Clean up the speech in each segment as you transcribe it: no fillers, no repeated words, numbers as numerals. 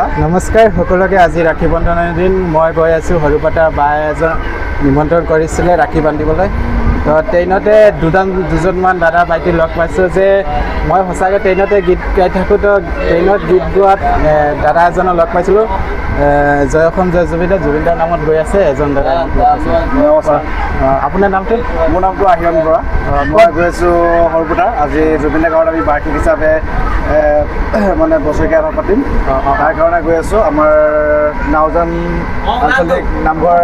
নমস্কাৰ সকলোকে আজি ৰাখী বন্ধনৰ দিন মই গৈ আছোঁ সৰুপাটা বা এজন নিমন্ত্ৰণ কৰিছিলে ৰাখী বান্ধিবলৈ তো ট্ৰেইনতে দুজনমান দাদা বাইটি লগ পাইছোঁ যে মই সঁচাকৈ ট্ৰেইনতে গীত গাই থাকোঁ তো ট্ৰেইনত গীত গোৱাত দাদা এজনক লগ পাইছিলোঁ জয় অসম জয় জুবিনদাৰ নামত গৈ আছে এজন দাদা আপোনাৰ নামটো মোৰ নামটো আহিৰণ বৰা মই গৈ আছোঁ সৰুপাটা আজি জুবিনদাৰ গাঁৱত আমি বাৰ্ষিক হিচাপে মানে বছৰীয়া ভাগ পাতিম তাৰ কাৰণে গৈ আছোঁ আমাৰ নাওজান আঞ্চলিক নামঘৰ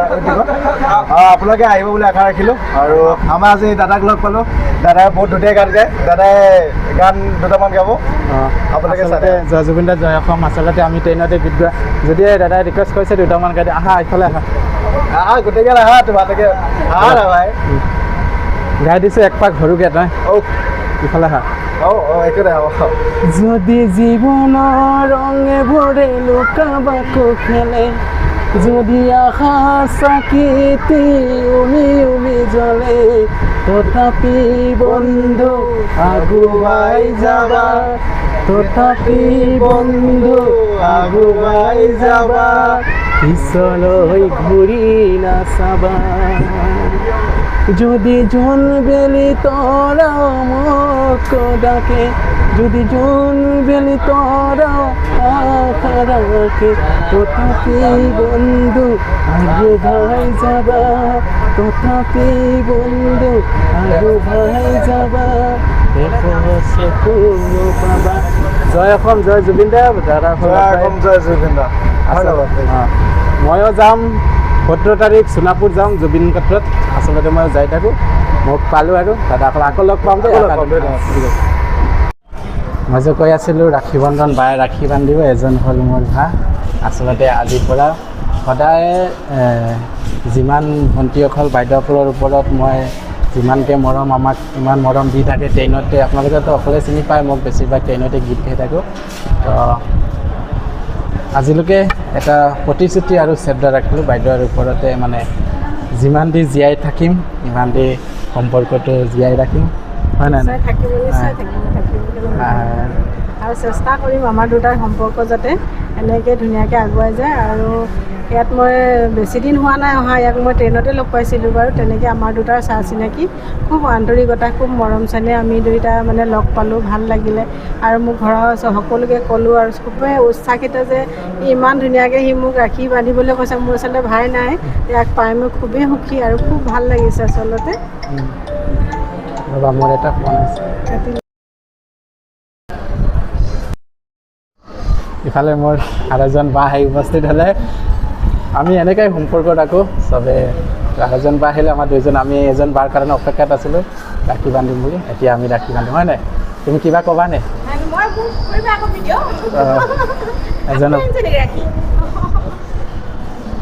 আপোনালোকে আহিব বুলি আশা ৰাখিলোঁ আৰু আমাৰ আজি দাদাক লগ পালোঁ দাদাই বহুত ধুনীয়া গান গায় দাদাই গান দুটামান গাব আপোনালোকে জয় জুবিনদা জয় অসম আচলতে আমি ট্ৰেইনতে গীত গোৱা যদি দাদাই ৰিকুৱেষ্ট কৰিছে দুটামান গাই আহা এইফালে আহা গোটেইগাল আহা তোমালোকে আহা না ভাই গাই দিছোঁ এক পাক সৰুকৈ তই ইফালে আহা যদি জীৱনৰ ৰঙে ভৰে লুকাবাকো খেলে যদি আশাৰ চাকিটি উমি উমি জ্বলে তথাপি বন্ধু আগুৱাই যাবা তথাপি বন্ধু আগুৱাই যাবা পিছলৈ ঘূৰি নাচাবা যদি জোনবেলি তৰা মোক ডাকে যদি জোনবেলি তৰা আশা ৰাখে তথাপি বন্ধু আগুৱাই যাবা তথাপি বন্ধু আগুৱাই যাবা চকু পাবা জয় অসম জয় জুবিনদা দাদা জয় জুবিনদা ময়ো যাম 17 তাৰিখ সোণাপুৰ যাম জুবিন ক্ষেত্ৰত আচলতে মই যাই থাকোঁ মোক পালোঁ আৰু দাদা আকৌ লগ পাম দেই মই যে কৈ আছিলোঁ ৰাখী বন্ধন বায়ে ৰাখী বান্ধিব এজন হ'ল মোৰ ভা আচলতে আজিৰ পৰা সদায় যিমান ভণ্টিসকল বাইদেউসকলৰ ওপৰত মই যিমানকৈ মৰম আমাক ইমান মৰম দি থাকে ট্ৰেইনতে আপোনালোকেতো অকলে চিনি পায় মোক বেছিভাগ ট্ৰেইনতে গীত গাই থাকোঁ তো আজিলৈকে এটা প্ৰতিশ্ৰুতি আৰু শ্ৰদ্ধা ৰাখিলোঁ বাইদেউৰ ওপৰতে মানে যিমান দি জীয়াই থাকিম ইমান দি সম্পৰ্কটো জীয়াই ৰাখিম হয় নাই আৰু চেষ্টা কৰিম আমাৰ দুটাৰ সম্পৰ্ক যাতে এনেকৈ ধুনীয়াকৈ আগুৱাই যায় আৰু ইয়াত মই বেছি দিন হোৱা নাই অহা ইয়াক মই ট্ৰেইনতে লগ পাইছিলোঁ বাৰু তেনেকৈ আমাৰ দুটাৰ চাহ চিনাকি খুব আন্তৰিকতা খুব মৰম চেনেহ আমি দুয়োটা মানে লগ পালোঁ ভাল লাগিলে আৰু মোক ঘৰৰ সকলোকে ক'লোঁ আৰু খুবেই উৎসাহিত যে ইমান ধুনীয়াকৈ সি মোক ৰাখি বান্ধিবলৈ কৈছে মোৰ আচলতে ভাই নাই ইয়াক পাই মই খুবেই সুখী আৰু খুব ভাল লাগিছে আচলতে মোৰ এটা ফোন আছে ইফালে মোৰ আৰু এজন বা আহি উপস্থিত হ'লে আমি এনেকৈ সম্পৰ্ক ৰাখোঁ চবে আৰু এজন বা আহিলে আমাৰ দুইজন আমি এজন বাৰ কাৰণে অপেক্ষাত আছিলোঁ ৰাখী বান্ধিম বুলি এতিয়া আমি ৰাখী বান্ধিম হয় নাই তুমি কিবা ক'বা নে এজনক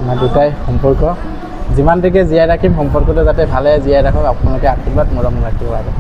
আমাৰ দুটাই সম্পৰ্ক যিমান দেৰিকৈ জীয়াই ৰাখিম সম্পৰ্কটো যাতে ভালে জীয়াই ৰাখক আপোনালোকে আশীৰ্বাদ মৰম ৰাখিব আৰু